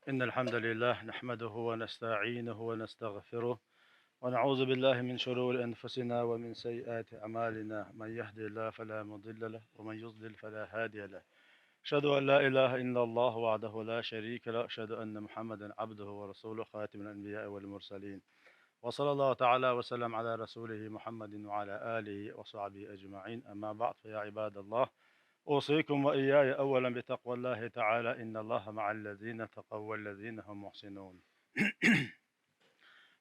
إن الحمد لله نحمده ونستعينه ونستغفره ونعوذ بالله من شرور أنفسنا ومن سيئات أعمالنا من يهدي الله فلا مضل له ومن يضلل فلا هادي له. أشهد أن لا إله إلا الله وحده لا شريك له، أشهد أن محمدا عبده ورسوله خاتم الأنبياء والمرسلين. وصلى الله تعالى وسلم على رسوله محمد وعلى آله وصحبه أجمعين. أما بعد، فيا عباد الله، أوصيكم وإياي أولا بتقوى الله تعالى، إن الله مع الذين اتقوا والذين هم محسنون.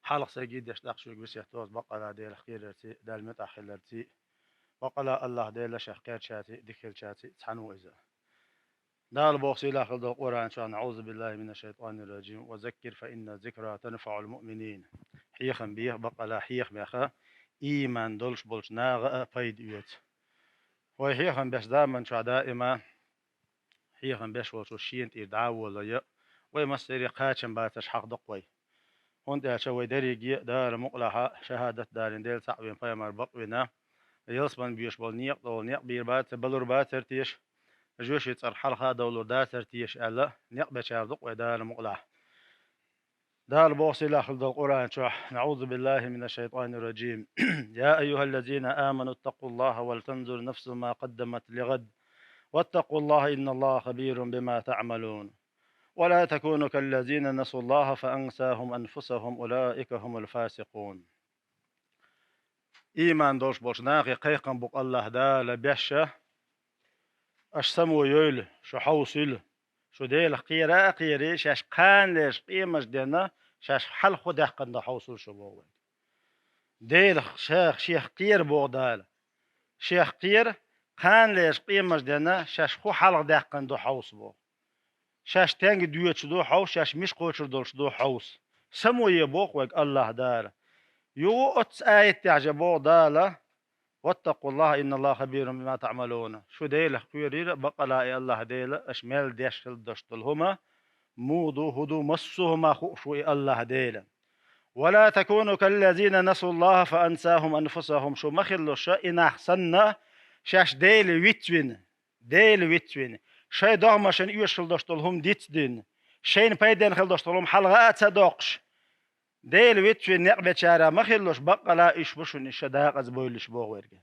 حلق سجيد يشتاق شو بس يحتوز بقى ديل خيرتي دال متأخرتي وقال الله ديل شخير شاتي ذكر شاتي تحنو إذا دال بوصي لا خلد القرآن شان نعوذ بالله من الشيطان الرجيم وذكر فإن الذكرى تنفع المؤمنين. حيخن بيه بقى لا حيخ بيخا إيمان دولش بولش ناغا فايد يوت وحيخن بس دائما شو دائما حيخن بس وشو شين تدعو ولا ي ويمسيري قاتشن باتش حق دقوي هون شوي دريجي دار مقلها شهادة دارين ديل صعبين فيمر بقوينا يلصبن بيش بول نيق دول نيق بير بات بلور بات ترتيش جوش يتصر حلقة دولور دا ترتيش ألا نيق بشار دقوي دار مقلها دار بوصي لا خلد القرآن شح نعوذ بالله من الشيطان الرجيم. يا أيها الذين آمنوا اتقوا الله ولتنظر نفس ما قدمت لغد واتقوا الله إن الله خبير بما تعملون ولا تكونوا كالذين نسوا الله فأنساهم أنفسهم أولئك هم الفاسقون. إيمان دوش بوش ناقي قيقن بق الله دا لبيشة أش سمو يول شو حوصل شو ديل قيرا قيري شاش قان ليش قيمش دينا شاش حل خده قند حوصل شو بوين ديل شيخ قير بوغ دال شيخ قير قان ليش قيمش دينا شاش خو حلق ده قند حوص بوغ شاش تانج دويتش دو حوص شاش مش قوتش دولش دو حوص سمو يبوغ ويك الله دال يو أتس آية تعجبوغ دالا واتقوا الله إن الله خبير بما تعملون. شو ديله كويرير بقلا الله ديله أشمال ديشل دشتلهما مودو هدو مسهما خوشوي الله ديله ولا تكونوا كالذين نسوا الله فأنساهم أنفسهم. شو مخلو شا إن أحسننا شاش ديل ويتوين شاي دغما شن يوشل دشتلهم ديتدين شين بايدين خل دشتلهم حلقات صدقش ديل ويتوين نقبة شارع مخلوش بقلا إيش بشون الشداق از بويلش بوغيرجا.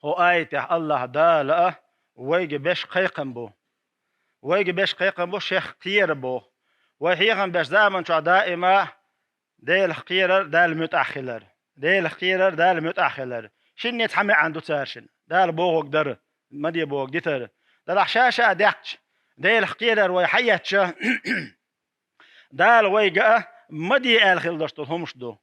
هو آيته الله دالا ويجي بش قيقن بو شيخ قير بو وحيغن بش دائما شو دائما ديل قيرر ديل قيرر دال متأخلر شن يتحمي عنده تارشن دال بوغ در مدي بوغ ديتر دال حشاشة دقش ديل قيرر ويحيتش دال ويجا مدي آل خلدشتل همش دو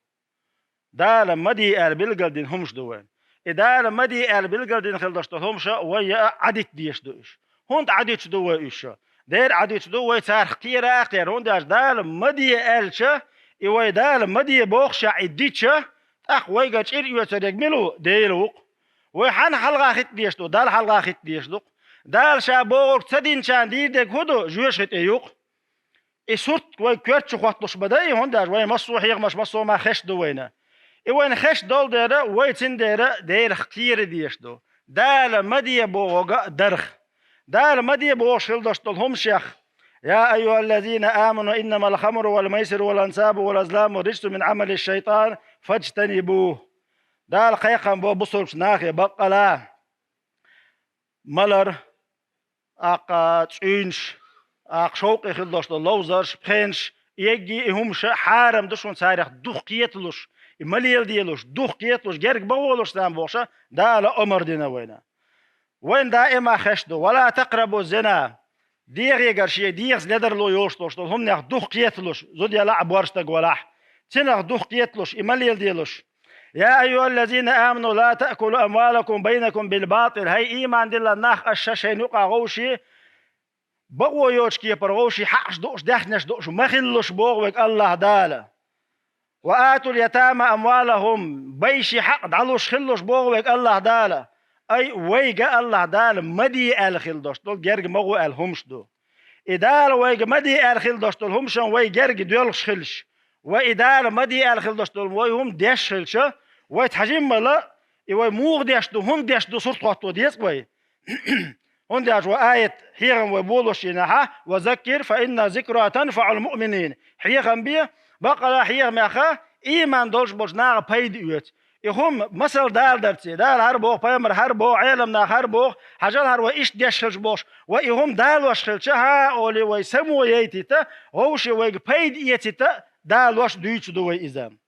دال مدي آل بلقلدين همش دوين إدال مدي آل بلقلدين خلدشتل همش ويا عديت ديش دوش هون عديت دو إيش دير عديت دو تار قيرة أقير هون دال مدي آل شا إيوه دال مدي بوخش عديتش أخ ويجا تشير يوتريك ملو ديلوق وحن حلقة خت ديش دو دال حلقة خت ديش دو دال شا بوغ تدين شان ديدك هدو جوش خت إيوق إسرت وكرتش خطلش بدأي هنداش وين مصو حيق مش مصو ما خش دوينا وين خش دول ديرا ويتن ديرا دير كتير ديش دو دال مدي بوغا درخ دال مدي بوغ شلدش دولهم شيخ. يا أيها الذين آمنوا إنما الخمر والميسر والأنساب والأزلام رجس من عمل الشيطان فاجتنبوه. دال قيقن بو بصرش ناخي بقلا ملر أقا تشينش أقشوق يخلص اللوزرش بخنش يجي همش حارم دشون سارخ دوخ كيتلوش مليل ديلوش دوخ كيتلوش جرق بولوش تام بوشة دا لأمر دينا وين دائما خشدو ولا تقربوا الزنا ديغ يقرشي ديغ لدر لو يوشتوش هم نخ دوخ كيتلوش زود يلعب ورشتك ولاح تنخ دوخ كيتلوش مليل ديلوش. يا أيها الذين آمنوا لا تأكلوا أموالكم بينكم بالباطل. هاي إيمان دي الناخ الشاشين يقع غوشي بقوا يوشكي بروشي حقش دوش دحنش دوش مخلوش بوغوك الله دالا وآتوا اليتامى أموالهم بيشي حق دعلوش خلوش بوغوك الله دالا أي ويجا الله دالا مدي آل خلدوش دول جرق مغو آل همش دو إدال ويجا مدي آل خلدوش دول همشن وي جرق دولش خلش وإدال مدي آل خلدوش دول وي هم ديش خلش وي تحجم ملا وي موغ ديش دو هم ديش دو صورت وقتو ديس وي هندي آية حيغم وبولوشينها وذكر فإن ذكرى تنفع المؤمنين حيغم بيه بقى حيغم يخا إيمان دولش بوش ناغ بيد يوت يهم مثل دال درتي دال هربوخ بيمر هربوخ عالمنا هربوخ حجال هربو إيش ديشلش بوش ويهم دال وشخلشها أولي ويسمو يتيتا هوشي ويق بيد يتيتا دال وش دويتش دوي إزام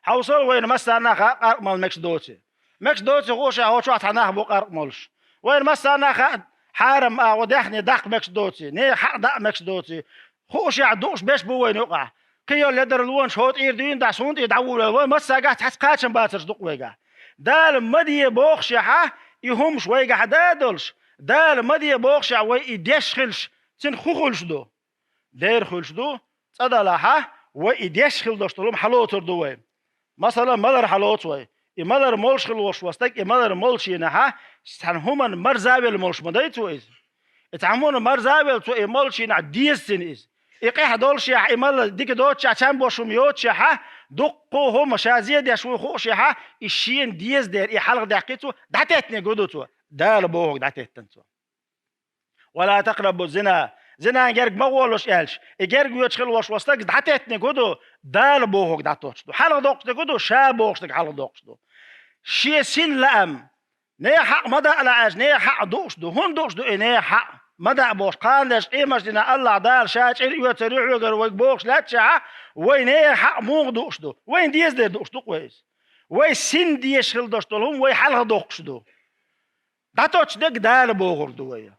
حوصل وين مسانا قرق مال مكس دوتي غوشا هوشو عطاناه بو قرق مالش وين مسانا حارم ودحني دق مكس دوتي ني حق دق مكس دوتي خوش يعدوش باش بو وين يقع كيو لدر الوان شوط إيردين دا سونت يدعول الوان مسا قاعد حس قاتشن باترش دق ويقع دال مدي بوخشحة يهمش ويقع دادلش دال مدي بوخشع ويديش خلش تن خوخلش دو دير خلش دو تصدلها ويديش خل دوشتلوم حلوتر دوي مثلا مدر حلوت وي مدر مولش خلوش وستك مدر مولش ينها سنهمن مرزابل مولش مديتو إز اتعمون مرزابل تو مولش ينع ديسن إز إقيح دولش يا إمال ديك دوتش عشان بوشم يوتش ها دقو هم شازية دي شوي خوش ها إشين ديز دير إحلق دقيتو دعتتني قدوتو دال بوغ دعتتنتو ولا تقربوا الزنا زنا جرج مغولش إلش إجرج يتشخل وش وستك دعتتني قدو دال بوغ دعتوش دو حلق دوقش قدو شابوش دك حلق دوقش دو شي سين لأم نيا حق مدى العاج نيا حق دوقش دو هون دوقش دو نيا حق مدى بوش قاندش إيمش دينا الله دار شاش إلي يتريح يقر ويقبوش لا تشعى وين نيا حق موغ دوقش دو وين ديز دي دوقش دو كويس وين سين ديش خل دوقش دو وين حلق دوقش دو دعتوش دك دال بوغر دوية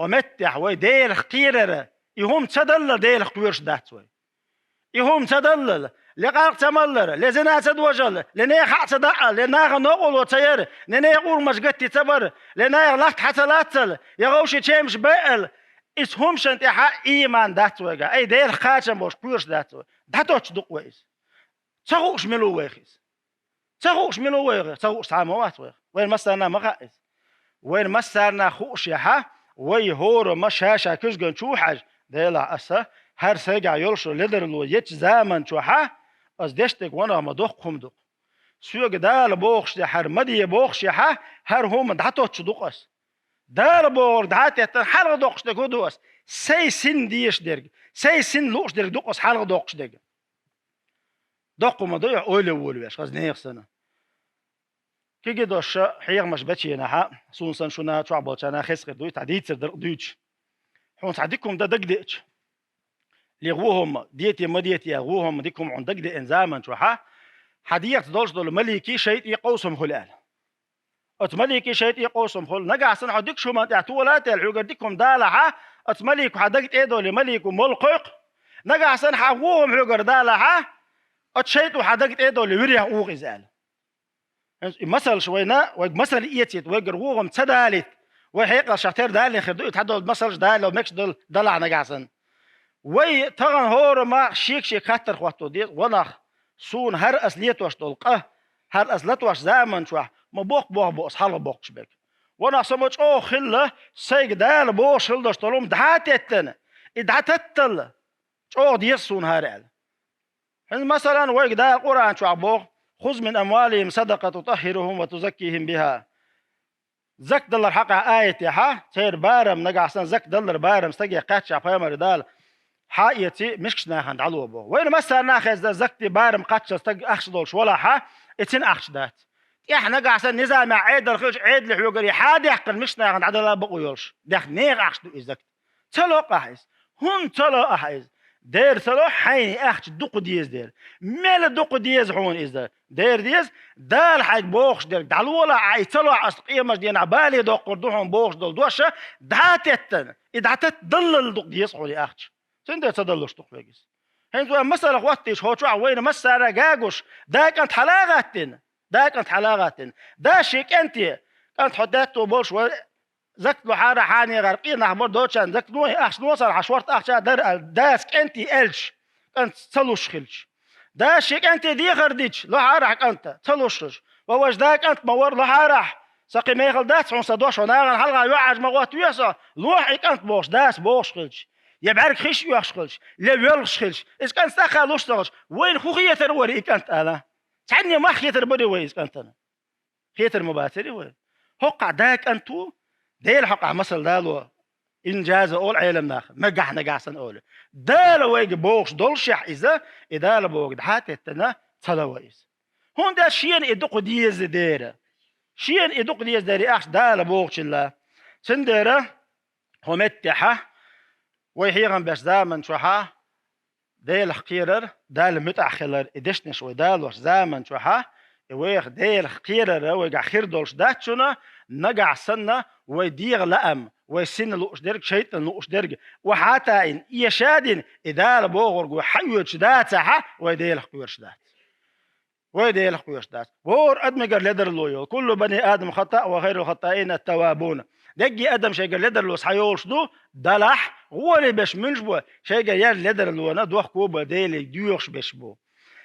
ومتح وي ديل خطيرة يهم تدلل ديل خطويرش داتوي يهم تدلل لقاق تملر لزنا تدوجل لنا حق تدعى لنا نقول وتير لنا يقول مشقتي تبر لنا لحت حتى لاتل يغوشي تشمش بقل اسهم شنت حق ايمان داتوي اي ديل خاتم بوش كويرش داتوي داتوش دق ويس تغوش ملو ويخيس تغوش ملو ويخ تغوش ساموات ويخ وين مسرنا مقايس وين مسرنا خوش يحا وي هور مشاشا كشجن شو حاج ديلا أسا هر سجع يلشو لدر لو يتش زمن شو حا از دشتك وانا مدوق خمدوق سوق دال بوخش هر مدي بوخش حا هر هم دعتو تشدوقس دال بور دعت حلق دوقش دكودوس سي سن ديش درج سي سن لوش درج دوقس حلق دوقش دج دوق مضيع اولي واش غاز نيخسنا كي جدوش حيغ مش بتشي نها سونسن شنا تعبو انا خسق دوي تعديت سر دويتش حون تعديكم ده دقدش لغوهم ديتي مديتي غوهم ديكم عند دقد انزاما شوحا حديت دولش دول ملكي شيء يقوسم خلال ات ملكي شيء يقوسم خل نقع سن عديك شو ما تعتو ولا تلعو ديكم دالها ات ملك حدقت ايدو لملك ملقق نقع سن حوهم حجر دالها ات شيء حدقت ايدو لوريا اوغزال مثل شوينا ومثل إيتيت وجروهم تدالت وحيق الشهتر دال خدو يتحدوا المثل دال لو مكش دل دلع نجاسن وي تغن هور ما شيك خاطر خواتو دي ونخ سون هر أصليت واش تلقاه هر أصلت واش زمن شو ما بوق أصحاب بوق شبك وانا سمعت خلة سيج دال بوش خلدش تلوم دعتتن دعتتل دي سون هرال مثلا ويج دال قرآن شو عبوق خذ من أموالهم صدقة تطهرهم وتزكيهم بها زك دلر حقا آية ها تير بارم نقع سن زك دلر بارم استجي قاتش عفايم ردال حايتي مشكش ناخد علو بو وين مسا ناخذ زكتي بارم قاتش استجي أخش دولش ولا ها اتن أخش دات إحنا نقع سن نزام عيد الخش عيد الحوجري حاد يحقن مش ناخد عدلا بقويلش دخ نيغ أخش دو إزك تلو قاحيز هون تلو أحيز دير تلو حيني أخش دق ديز دير مال دق ديز هون إزا دير ديز دال حاج بوخش دير دالولا عيتلو عسقية مش دين عبالي دقر دوحهم بوخش دول دوشة دعتتن إدعتت دلل دق ديز حولي أخش سندر تدلش دق بيجيس هنتو مسألة وقتش هو شو وين مسألة جاجوش دا كانت حلاغاتن دا شيك أنت كانت حداتو بولش زكتلو حارة حاني غرقين نحبر دوتشان زكتلو أخش نوصل عشورت أخشا در داسك أنت ألش كانت تلوش خلش دا شيك أنت دي خرديش لو حارح أنت تلوشش ووش داك أنت مور لو حارح ساقي ميخل داس عن صدوش وناغن حلقة يوعج مغوات ويسا لوحيك أنت بوش داس بوش خلش يبعرك خيش يوخش خلش ليولش خلش إذا كان ساقا لوش تغش وين خو خيتر وريك أنت أنا تعني ما خيتر بدي ويز أنت أنا خيتر مباتري وين هقع داك أنتو ديل حق مثل دالو إنجاز أول علم ناخ مجح نجحسن أول دال ويج بوش دول شح إذا إدال بوج حتى تنا تلاويز هون ده شين إدق ديز ديره شين إدق ديز ديري أخ دال بوش الله سنديره هم اتحه ويهيغن بس زمن شوها ديل خيرر دال متأخر إدشنش ودال وش زمن شوها ويخ ديل خيرر ويجع خير دولش داتشنا نجع سنة ويدير لأم ويسن لوش درج شيطان لوش درج وحتى إن يشادن إدال بوغرج وحيوش داتها ويديل خيرش دات ويديل خيرش دات وور أدمجر لدر لويو كل بني آدم خطأ وغير الخطائين التوابون دقي ادم شيء قال لدر لوس حيولش دو دلح هو اللي باش منجبو شيء قال يا لدر لو انا دوخ كوبا ديلي ديوخش باش بو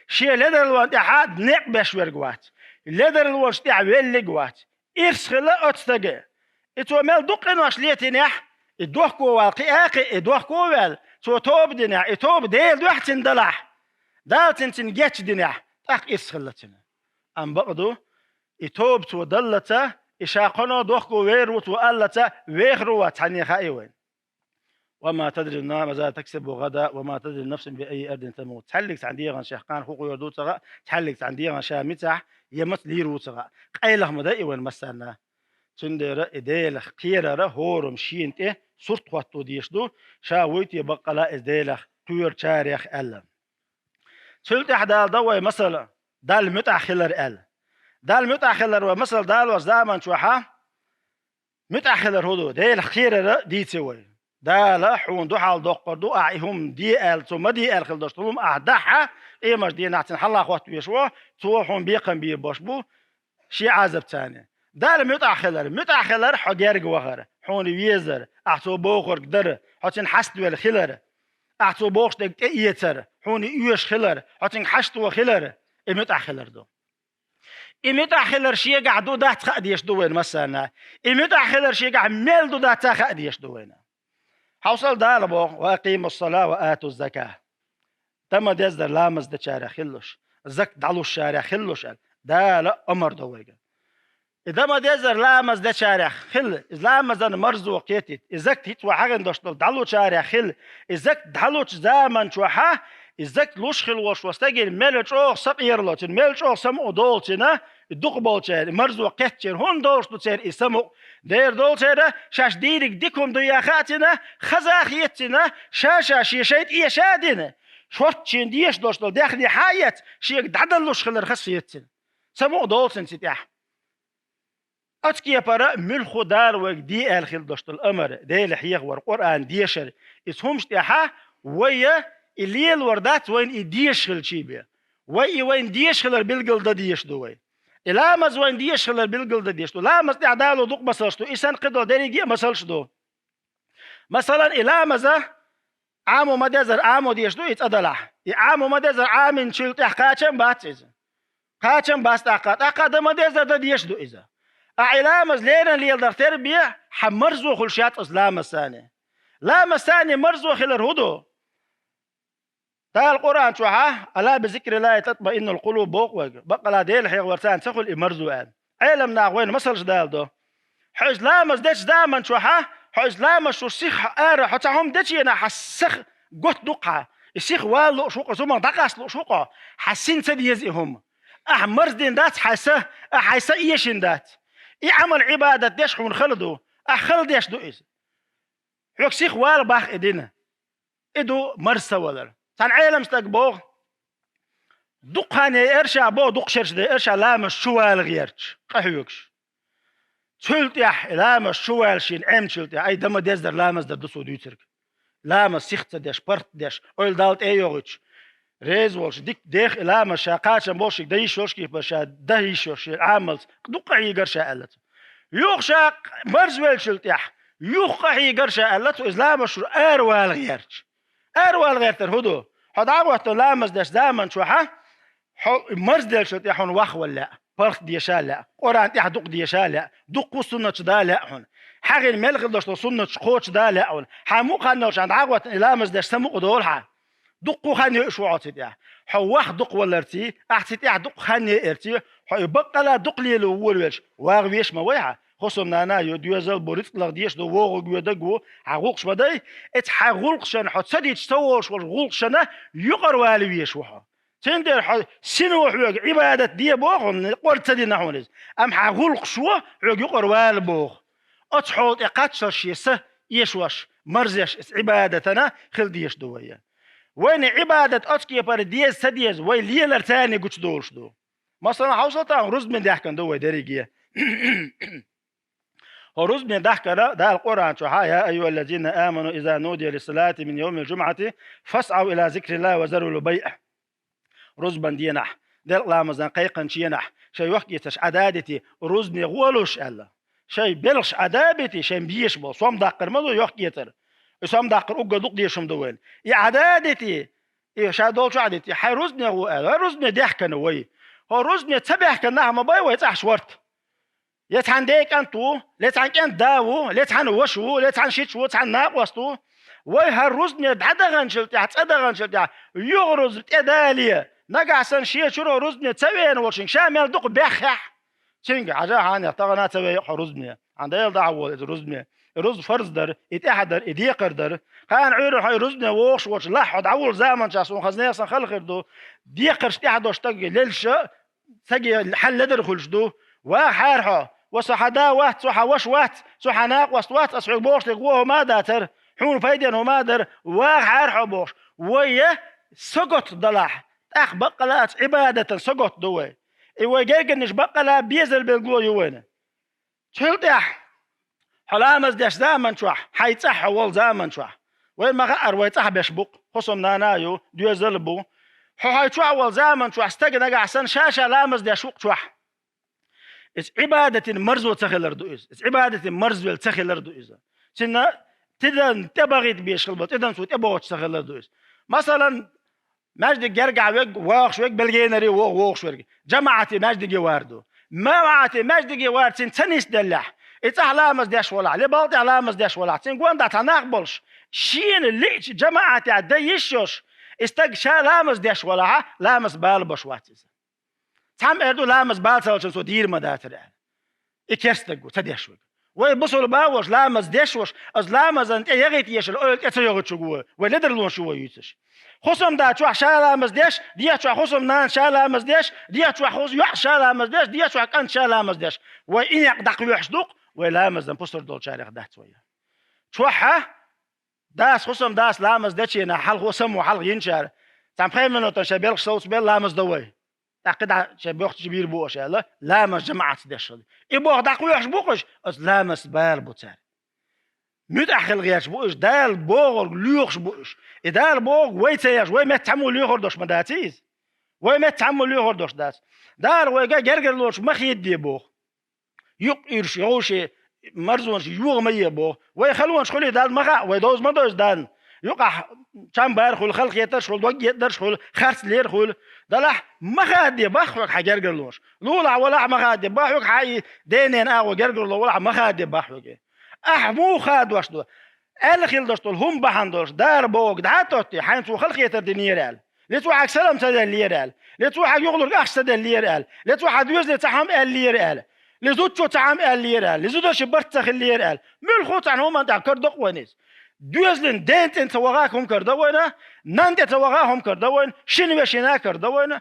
شيء لدر لو انت حد نق باش ورغوات لدر لو شتاع ويل غوات ارسخلا اتستغ اتو مال دوقن واش ليتنح الدوخ كو واقي الدوخ كو وال تو توب دنا اتوب ديل دوحت دلح دالتن تنجت دنا تاق ارسخلتنا ام بقدو اتوب تو دلته إشاقنا دوخو ويروت وقالتا ويخروات عني خائوين وما تدري ماذا تكسب غدا وما تدري نفس بأي أرض تموت تحلقت عندي غن شيخان حقوق يردو تغا تحلقت عندي غن شامتح يمت ليرو تغا قيله مدائي وين مسانا تندر إديلخ قيرة هورم شينته صرت واتو ديشدو شاويتي بقلا إديلخ طيور تاريخ ألا سلت إحدى ضوي مثلا دال متأخلر ألا دال متأخر ومثل دال وزامن شوحة متأخر هدو ديل خير دي تسوي دال حون دو حال دوق بردو أعيهم دي آل ثم دي آل خلدشتلهم أعدحها إيه مش دي نعتن حلا أخوات بيشوا توحون بيقن بير باشبو شي عازب تاني دال متأخر حجارج وغير حون ويزر أعتو بوخر قدر حتن حسد والخلر أعتو بوخش دك إيتر حون يوش خلر حتن حشت وخلر متأخر دو متأخر شيء قاعد دو ده خديش دوين مثلا متأخر شيء قاعد ميل دو ده خديش دوين حوصل دالبو وأقيموا الصلاة وآتوا الزكاة تم دزر لامز ده شارع خلوش زك دعلو الشارع خلوش ده لا أمر دويجا إذا ما دزر لامز ده شارع خل لامز أنا مرزو قيتت إذاك تيتوا حاجة دشتل دعلو شارع خل إذاك دعلو زمن شوحة إذاك لوش خل وش واستجيل ملش أو صقير لاتن ملش أو سمو دولتنا الدق بالشيء مرزو قيتشر هون دولش تسير إسمو دير دولتنا شاش ديرك ديكم ضياخاتنا خزاخيتنا شاشة شيشيت إيه شادنا شوت شين ديش دولشتل داخلي حياة شيك دعدلوش خل رخصيتنا سمو دولتن ستيح أتكي برا ملخو دار وجدي الخل دشت الأمر ده لحيق والقرآن ديشر اسهمش تحا ويا الليل وردات وين يديشل شيبه وين ديشل بالقل ده ديش دوي لامز وين ديشل بالقل ده ديش دو لامز تعداله دوق مسلش دو إنسان قدر دريجي مسلش دو مثلا لامز عامو مدزر عامو ديش دو يتأدلح عامو مدزر عامن شلت قاتم باتز قاتم باست أقاد مدزر ده ديش دو إذا أعلامز لينا اللي يقدر تربية حمرزو خلشات إسلام الثاني لام الثاني مرزو خلر هدو تا القرآن شوحة ألا بذكر الله تطمئن القلوب بوق بقى لا ديل حيغ ورسان سخل إمرزو آن علم ناغوين مسلش دال دو حيث لامز ديش دامن شوحة حيث لامز شو سيخ آره حتى هم ديشينا حسخ قط دقها السيخ والو شوقه ثم دقاس لو شوقه حسين تديزئهم مرز دين دات حيسا إيشين دات عمل عبادة ديش حون خلدو خلد ديش دو إيش حوك سيخ وال باخ إدينا إدو مرسا ولر تان عالم استقبوغ دوق هاني إرشا بو دوق شرش دي إرشا لامش شوال غيرش قحيوكش تلت يح لامش شوال شين عم تلت يح أي دم ديز در لامس در دسو ديوترك لامس سيخت ديش برت ديش أول دالت أيوغش ريز والش ديك ديخ لامس شاقاتش بوشك دايش وش كيف بشا دايش وش عامل دوق يقرشا قالت يوخشا مرز ويلشلت يح يوخ يقرشا قالت إسلام شو أروال غيرش أروال غير ترهدو حد عوض لامس داش دامن شوحة مرز ديلشلت يحون واخ ولا فرق ديشال لا قرآن يح دوق ديشال لا دوق سنة دا لا هون حاجة الملك داش سنة قوتش دا لا هون حمو خنوش عند عوض لامس داش سمو دولها دقو خاني شو عطيت يا حواح دق ولا ارتي احتيت يا دق خاني ارتي حيبقى لا دق لي الاول ويش واغ ويش ما ويها خصم نانا يدوزل بريتلغ ديش دو وغو جودغو عغوقش بداي ات حغولقشن حد سديت سووش والغولقشنا يقر والويش وها تندر حد سنو حوق عبادة دي بوغ قرت دي نحونز ام حغولقشو حوق يقر والبوغ اتحوط اقاتشر شيسه يشوش مرزش عبادتنا خل ديش دويا وين عبادة اتكي بار ديز سديز وين ليلر تاني قوش دولش دو مثلا حوصلتان رز من دحكن دوي دريجيه ورز من دحكن ده القرآن شو يا أيها الذين آمنوا إذا نودي للصلاة من يوم الجمعة فاسعوا إلى ذكر الله وذروا البيع رز بندينح دل لامزان قيقن شينح شي وقت يتش عدادتي رز نغولوش ألا شي بلش عدابتي شي بيش بو صوم داقر مدو يوقت يتر صوم داقر أقا دوق ديشم دوين يا عدادتي إيه شادول شو عدتي حي رز نغو ألا رز ندحكن وي هو رز نتبع كناها ما باي ويتح شورت يتحن ديك أنتو ليتحن كان داو ليتحن وشو ليتحن شيتشو ليتحن ناقوستو وي هالرز ندعدغن شلتي هتصدغن شلتي يغرز تداليه نقع سن شيء شرو رزني تسوين وشين شامل دق بخح شينج عجا هاني طغنا تسوي رزني عند يلدع رزني رز فرز در اتحدر اديقر در كان عير هاي رزني وش لحد عول زمن شاسون خزني سن خلق دو ديقر تحدوش تق للش تجي حل درخلش دو وحارها وصحدا وات صح وش وات صحناق وات اصعب بوش تقوه ما داتر حون فايدين وما در وحارها بوش ويا سقط ضلاح أخ بقلات عبادة سقط دوي إيوه جيجنش بقلا بيزل بالقلو يوينه شلتح حلامز داش زامن شوح حيتح أول زامن شوح وين ما غير ويتح بيشبق خصم نانايو ديوزل بو هاي شو أول زامن شوح استجنا قاعسن شاشة لامز داش وق شوح إس عبادة مرزو تخيل ردويز إس عبادة مرزو تخيل ردويز سنة تدن تبغيت بيشخلبط تدن سو تبغوت تخيل ردويز مثلا ماجد جرجع ويج واخش ويج بلجينري واخش ويج جماعتي ماجد جواردو ما وعتي ماجد جوارد سنتنيس دلح اتعلامز داش ولا لبالد علامز داش ولا سنقوان دات نقبلش شين اللي جماعتي عديشوش استق شالامز داش ولا لامز بال بشواتيز تام اردو لامز بال سالشن سو دير مداتر اكيستغو تديش ويج وي بصل باوش لامز داشوش از لامز انت يغيت يشل اتيغت شو ولدرلون شو يتش خصم دا شو شالامز داش دي شو خصم نان شالامز داش دي شو خص يح شالامز داش دي شو كان شالامز داش وإن يقدق يحصدق ولامز بوستر دول شارع ده شويه شوحه داس خصم داس لامز داش هنا حل خصم وحل ينشر تام خيمنو تشبيل صوت بيل لامز دوي تقد شبيخت كبير بوش يلا لامز جماعه داش يبغى دق يحصبقش از لامز بال بوتر متأخر غيرش بوش دال بوغ ليوخش بوش دال بوغ ويتياش وي ما تعمل ليوخر دوش مداتيز وي ما تعمل ليوخر دوش داس دال ويجا جرجر لوش ما خيد دي بوغ يقيرش يوشي مرزونش يوغ مية بوغ وي خلون شخولي دال مغا وي دوز ما دوز دال يقع كم بار خل خلق يترش خل دوج يترش خل خرس لير خل دلح مغا دي بخوك حجرجر لوش لولا ولا مغا دي بخوك حي دينين اغو جرجر لو ولا مغا دي بخوك مو خاد واشدو الخيل دوشتول هم بحندوش دار بوق دعاتوتي حين تو خلق يتردنيرال لتو حق سلام سدل ليرال لتو حق يغلق اخ سدل ليرال لتو حق يوزل تحم الليرال لزوتشو تحم الليرال لزوتو شبرت تخ الليرال من خوت عن هم انت كردق ونيس دوزلن دنت انت وغاكم كردوينا نانت توغاهم كردوين شنو شنا كردوينا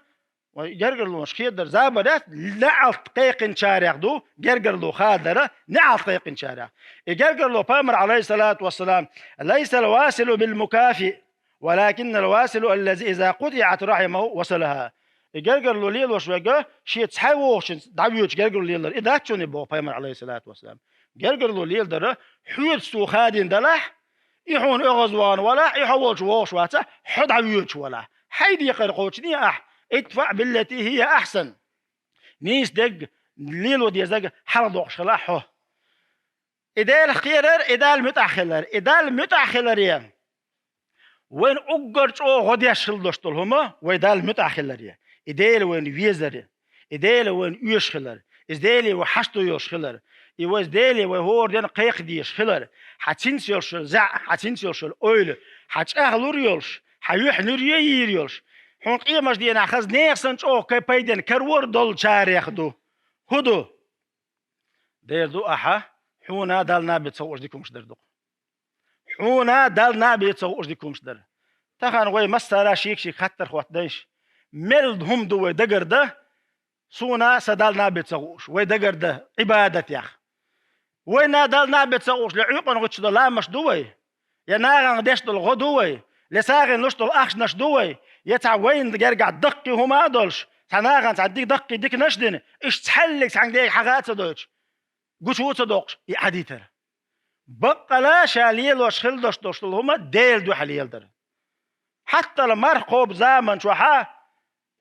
وجرجر لو مشكية در زابرات نعط قيق شارع دو جرجر لو خادرة نعط قيق شارع جرجر لو بامر عليه الصلاة والسلام ليس الواصل بالمكافئ ولكن الواصل الذي إذا قطعت رحمه وصلها جرجر لو ليل وشوجا شيء تحوش دعويش جرجر ليل إذا تشوني بو بامر عليه الصلاة والسلام جرجر لو ليل در حير سو خادين دلح يحون أغزوان ولا يحول شواش واتا حد عويش ولا حيدي قرقوشني ادفع بالتي هي أحسن نيس دق ليل ودي زق حرضوق شلاحه إدال خيرر إدال متأخلر إدال متأخلر يا وين أقرش أو غدي شلدش هما وإدال متأخلر يا إدال وين ويزر إدال وين يشخلر إدال وحشتو يشخلر يوز دالي وهو دين قيق دي يشخلر حتنس يشل زع حتنس يشل أول حتأغلور يلش حيوح نوريه يريلش هون قيمش دي ناخذ نيخسن او كي بايدن كرور دول شاريخ دو هدو دير دو أحا حونا دالنا بتصوش ديكمش در دو حونا دالنا بتصوش ديكمش در تخان وي مسارا شيك خطر خوات ديش ملد هم دو دقر ده سونا سدالنا بتصوش وي دقر ده عبادة ياخ وينا دالنا بتصوش لعيقن غتش دو لا مش دوي يا ناغن ديش دو الغدوي لساغن نش دو الأخش نش دوي يتع وين يرجع دقي هما دولش تناغن تعديك دقي ديك نشدن إيش تحلك تعندي حاجات دوتش قوش ووت دوقش يعديتر بقى لا شاليل وشخل دوش هما ديل دو حليل در حتى لما قوب زمن شوحا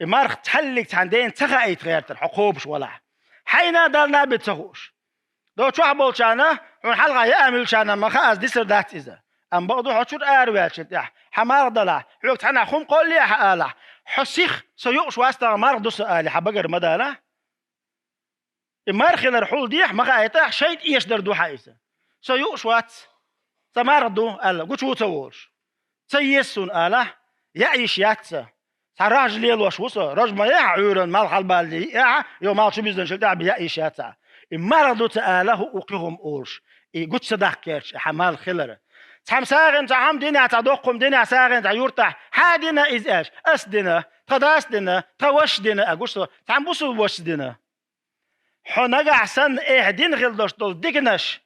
مارخ تحلك تعندين تغايت غيرتر حقوبش ولا حينا دالنا بتسغوش دو شوح بولشانا حلقة يأمل شانا ما خاز ديسر دات إذا أم بقدو حشور آروال شتاح حمار ضلع حلوك تحنا خم قول لي حقالح حسيخ سيوقش واسطة مارخ دو سؤالي حبقر مدالا مارخ الرحول ديح ما خايتاح شيء إيش دردو حايسة سيوقش وات تمارخ دو ألا قوش وتسوولش تيسون آله يعيش ياتسا سراج ليل وشوسا رج ما يعورن مال حلبالي يا يوم مال شو بيزن شلتع بيعيش ياتسا مرضو تآله وقيهم أولش قد صدق كيرش حمال خلر تحم ساغن تعم دينا تعدقهم دينا ساغن تعيورتح حادنا إز إيش أسدنا تداس دنا توش دنا أقولش تعم بوسو وش دنا حنقع سن إهدين غلدش دول ديكنش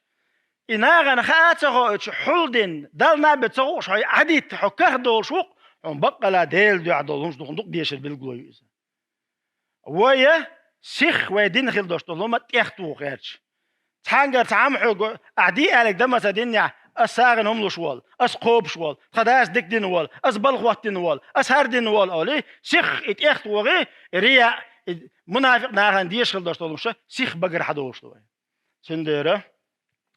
إناغن خاتغوش حلدن دلنا بتغوش هاي عديت حكاه دول شوق بقى لا ديل دو عدولهمش دقندق ديش بالقلويز ويا سيخ ويدين غلدش دول ما تيختو غيرش تحنجر تعمحو أعدي عليك دم سدنيا أساغن هم لشوال أسقوب شوال خداس ديك دين وال أسبلغوات دين وال أسهر دين وال أولي سيخ اتيختو غي ريا منافق ناغن ديش غلدش دولمش سيخ بقر حدوش دوي سنديره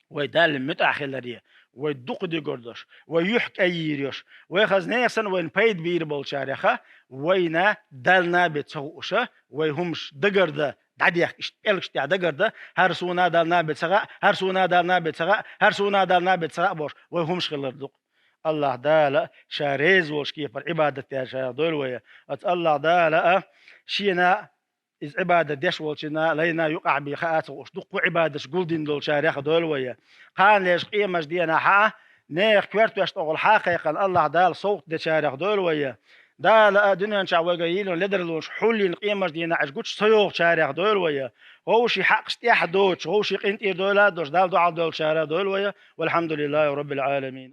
ويدال متأخلرية ويدق دي قردش ويحك أيريش ويخزنيسن وين بيد بير بالشارخة وينا دالنا بتسوقشة ويهمش دقرده دعديك إلكش تاع دقرده هرسونا دالنا بتسغاء هرسونا دالنا بتسغاء هرسونا دالنا بتسغاء بوش ويهمش خلردق الله دالا شاريز وش كيف العبادة يا شار دول ويا الله دالا شينا إذ عبادة ديش والشنا لينا يقع بخاءات وشدق عبادة قلدين دول شاريخ دول ويا قان ليش قيمة دينا حا نيخ كويرت يشتغل حقيقة الله دال صوت دي شاريخ دول ويا دال دنيا نشع وقايلون لدرلوش حولين قيمة دينا عشقوش سيوغ شاريخ دول ويا هو شي حق استياح دوتش هو شي قنتير دولا دوش دال دعا دول شاريخ دول ويا والحمد لله رب العالمين.